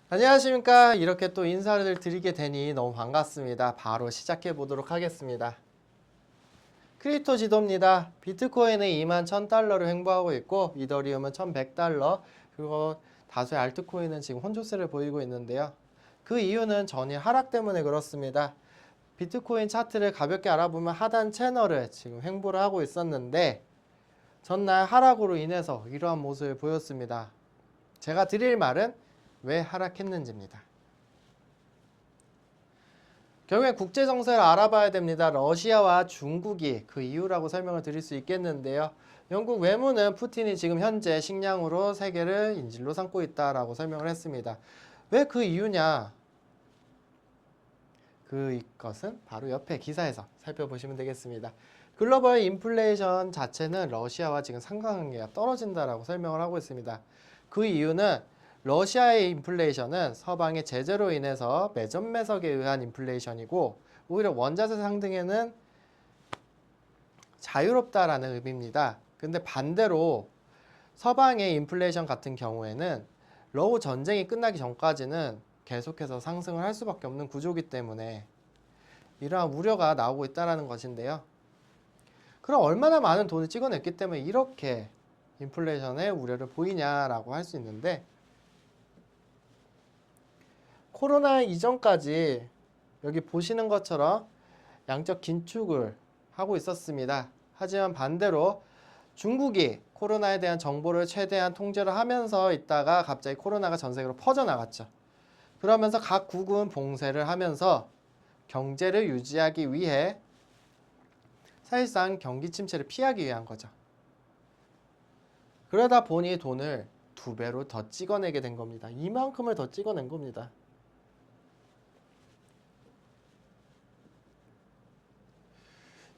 안녕하십니까. 이렇게 또 인사를 드리게 되니 너무 반갑습니다. 바로 시작해 보도록 하겠습니다. 크립토 지도입니다. 비트코인은 21,000달러를 횡보하고 있고 이더리움은 1,100달러, 그리고 다수의 알트코인은 지금 혼조세를 보이고 있는데요. 그 이유는 전일 하락 때문에 그렇습니다. 비트코인 차트를 가볍게 알아보면 하단 채널을 지금 횡보를 하고 있었는데 전날 하락으로 인해서 이러한 모습을 보였습니다. 제가 드릴 말은 왜 하락했는지입니다. 결국에 국제 정세를 알아봐야 됩니다. 러시아와 중국이 그 이유라고 설명을 드릴 수 있겠는데요. 영국 외무는 푸틴이 지금 현재 식량으로 세계를 인질로 삼고 있다라고 설명을 했습니다. 왜 그 이유냐? 그것은 바로 옆에 기사에서 살펴보시면 되겠습니다. 글로벌 인플레이션 자체는 러시아와 지금 상관관계가 떨어진다라고 설명을 하고 있습니다. 그 이유는 러시아의 인플레이션은 서방의 제재로 인해서 매점매석에 의한 인플레이션이고 오히려 원자재 상승에는 자유롭다라는 의미입니다. 근데 반대로 서방의 인플레이션 같은 경우에는 러우 전쟁이 끝나기 전까지는 계속해서 상승을 할 수밖에 없는 구조이기 때문에 이러한 우려가 나오고 있다는 것인데요. 그럼 얼마나 많은 돈을 찍어냈기 때문에 이렇게 인플레이션의 우려를 보이냐라고 할 수 있는데, 코로나 이전까지 여기 보시는 것처럼 양적 긴축을 하고 있었습니다. 하지만 반대로 중국이 코로나에 대한 정보를 최대한 통제를 하면서 있다가 갑자기 코로나가 전 세계로 퍼져나갔죠. 그러면서 각 국은 봉쇄를 하면서 경제를 유지하기 위해 사실상 경기 침체를 피하기 위한 거죠. 그러다 보니 돈을 2배로 더 찍어내게 된 겁니다. 이만큼을 더 찍어낸 겁니다.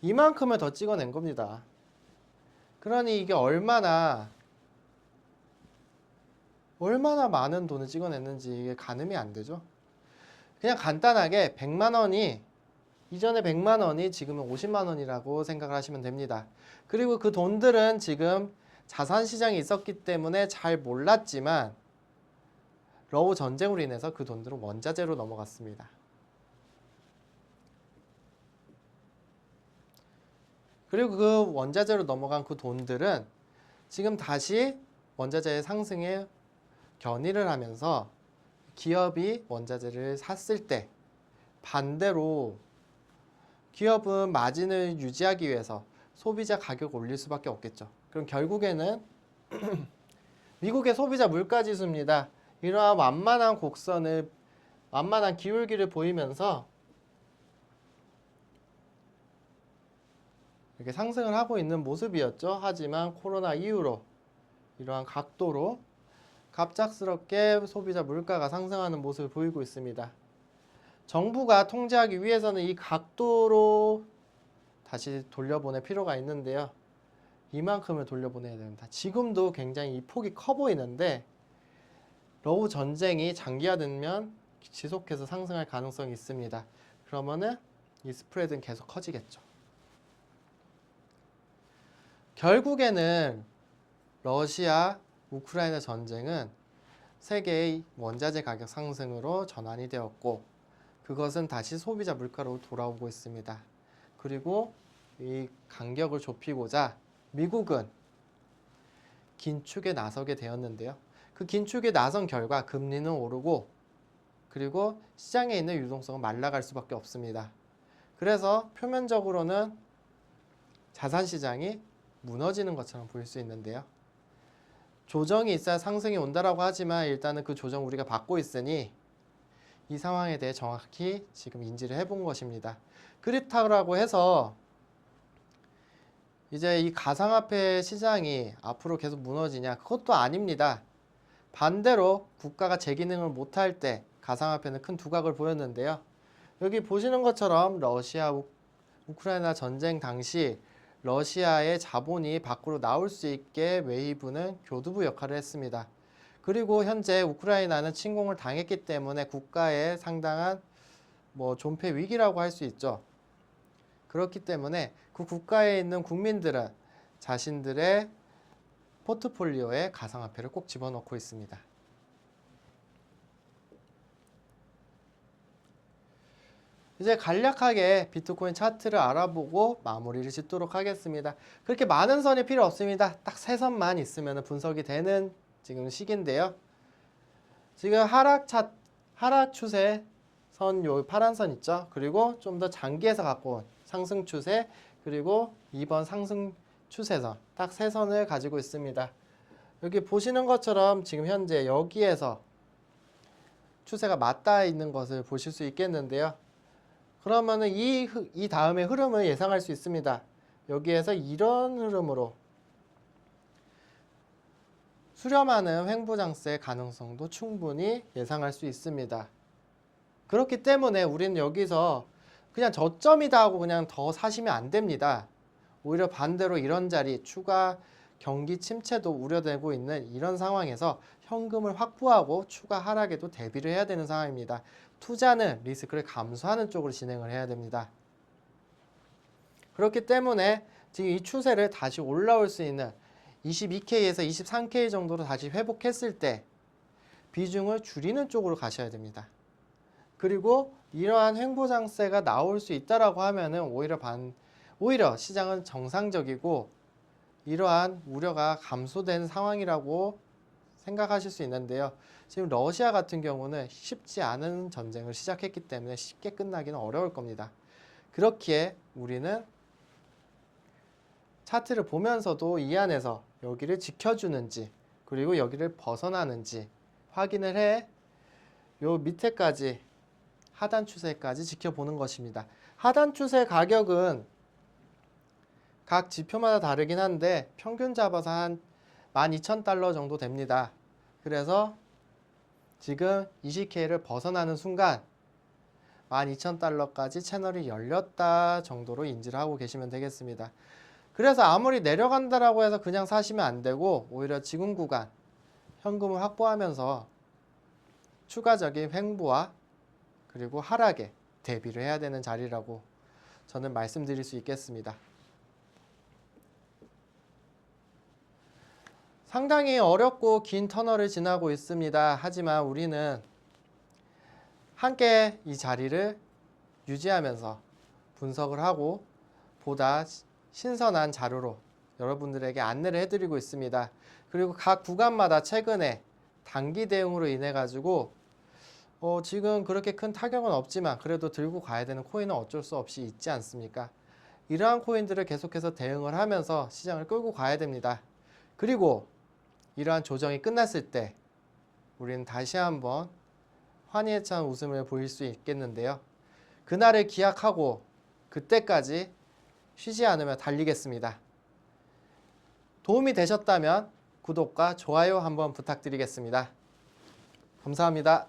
이만큼을 더 찍어낸 겁니다. 그러니 이게 얼마나 많은 돈을 찍어냈는지 이게 가늠이 안 되죠. 그냥 간단하게 100만 원이 이전에 100만 원이 지금은 50만 원이라고 생각을 하시면 됩니다. 그리고 그 돈들은 지금 자산시장이 있었기 때문에 잘 몰랐지만 러우 전쟁으로 인해서 그 돈들은 원자재로 넘어갔습니다. 그리고 그 원자재로 넘어간 그 돈들은 지금 다시 원자재의 상승에 견인을 하면서 기업이 원자재를 샀을 때 반대로 기업은 마진을 유지하기 위해서 소비자 가격을 올릴 수밖에 없겠죠. 그럼 결국에는 미국의 소비자 물가지수입니다. 이러한 완만한 기울기를 보이면서 이렇게 상승을 하고 있는 모습이었죠. 하지만 코로나 이후로 이러한 각도로 갑작스럽게 소비자 물가가 상승하는 모습을 보이고 있습니다. 정부가 통제하기 위해서는 이 각도로 다시 돌려보낼 필요가 있는데요. 이만큼을 돌려보내야 됩니다. 지금도 굉장히 이 폭이 커 보이는데 러우 전쟁이 장기화되면 지속해서 상승할 가능성이 있습니다. 그러면은 이 스프레드는 계속 커지겠죠. 결국에는 러시아, 우크라이나 전쟁은 세계의 원자재 가격 상승으로 전환이 되었고 그것은 다시 소비자 물가로 돌아오고 있습니다. 그리고 이 간격을 좁히고자 미국은 긴축에 나서게 되었는데요. 그 긴축에 나선 결과 금리는 오르고 그리고 시장에 있는 유동성은 말라갈 수밖에 없습니다. 그래서 표면적으로는 자산시장이 무너지는 것처럼 보일 수 있는데요. 조정이 있어야 상승이 온다라고 하지만 일단은 그 조정 우리가 받고 있으니 이 상황에 대해 정확히 지금 인지를 해본 것입니다. 그렇다고 해서 이제 이 가상화폐 시장이 앞으로 계속 무너지냐? 그것도 아닙니다. 반대로 국가가 제 기능을 못할 때 가상화폐는 큰 두각을 보였는데요. 여기 보시는 것처럼 러시아, 우크라이나 전쟁 당시 러시아의 자본이 밖으로 나올 수 있게 웨이브는 교두부 역할을 했습니다. 그리고 현재 우크라이나는 침공을 당했기 때문에 국가의 상당한 존폐 위기라고 할 수 있죠. 그렇기 때문에 그 국가에 있는 국민들은 자신들의 포트폴리오에 가상화폐를 꼭 집어넣고 있습니다. 이제 간략하게 비트코인 차트를 알아보고 마무리를 짓도록 하겠습니다. 그렇게 많은 선이 필요 없습니다. 딱 3선만 있으면 분석이 되는 지금 시기인데요. 지금 하락 추세 선, 요 파란 선 있죠? 그리고 좀 더 장기에서 갖고 온 상승 추세, 그리고 2번 상승 추세선, 딱 3선을 가지고 있습니다. 여기 보시는 것처럼 지금 현재 여기에서 추세가 맞닿아 있는 것을 보실 수 있겠는데요. 그러면은 이 다음의 흐름을 예상할 수 있습니다. 여기에서 이런 흐름으로 수렴하는 횡보장세 가능성도 충분히 예상할 수 있습니다. 그렇기 때문에 우리는 여기서 그냥 저점이다 하고 그냥 더 사시면 안 됩니다. 오히려 반대로 이런 자리, 추가 경기 침체도 우려되고 있는 이런 상황에서 현금을 확보하고 추가 하락에도 대비를 해야 되는 상황입니다. 투자는 리스크를 감수하는 쪽으로 진행을 해야 됩니다. 그렇기 때문에 지금 이 추세를 다시 올라올 수 있는 22K에서 23K 정도로 다시 회복했을 때 비중을 줄이는 쪽으로 가셔야 됩니다. 그리고 이러한 횡보장세가 나올 수 있다라고 하면은 오히려 시장은 정상적이고 이러한 우려가 감소된 상황이라고 생각하실 수 있는데요. 지금 러시아 같은 경우는 쉽지 않은 전쟁을 시작했기 때문에 쉽게 끝나기는 어려울 겁니다. 그렇기에 우리는 차트를 보면서도 이 안에서 여기를 지켜주는지 그리고 여기를 벗어나는지 확인을 해 요 밑에까지 하단 추세까지 지켜보는 것입니다. 하단 추세 가격은 각 지표마다 다르긴 한데 평균 잡아서 한 12,000달러 정도 됩니다. 그래서 지금 20K를 벗어나는 순간 12,000달러까지 채널이 열렸다 정도로 인지를 하고 계시면 되겠습니다. 그래서 아무리 내려간다라고 해서 그냥 사시면 안 되고 오히려 지금 구간 현금을 확보하면서 추가적인 횡보와 그리고 하락에 대비를 해야 되는 자리라고 저는 말씀드릴 수 있겠습니다. 상당히 어렵고 긴 터널을 지나고 있습니다. 하지만 우리는 함께 이 자리를 유지하면서 분석을 하고 보다 신선한 자료로 여러분들에게 안내를 해드리고 있습니다. 그리고 각 구간마다 최근에 단기 대응으로 인해 가지고 지금 그렇게 큰 타격은 없지만 그래도 들고 가야 되는 코인은 어쩔 수 없이 있지 않습니까? 이러한 코인들을 계속해서 대응을 하면서 시장을 끌고 가야 됩니다. 그리고 이러한 조정이 끝났을 때 우리는 다시 한번 환희에 찬 웃음을 보일 수 있겠는데요. 그날을 기약하고 그때까지 쉬지 않으며 달리겠습니다. 도움이 되셨다면 구독과 좋아요 한번 부탁드리겠습니다. 감사합니다.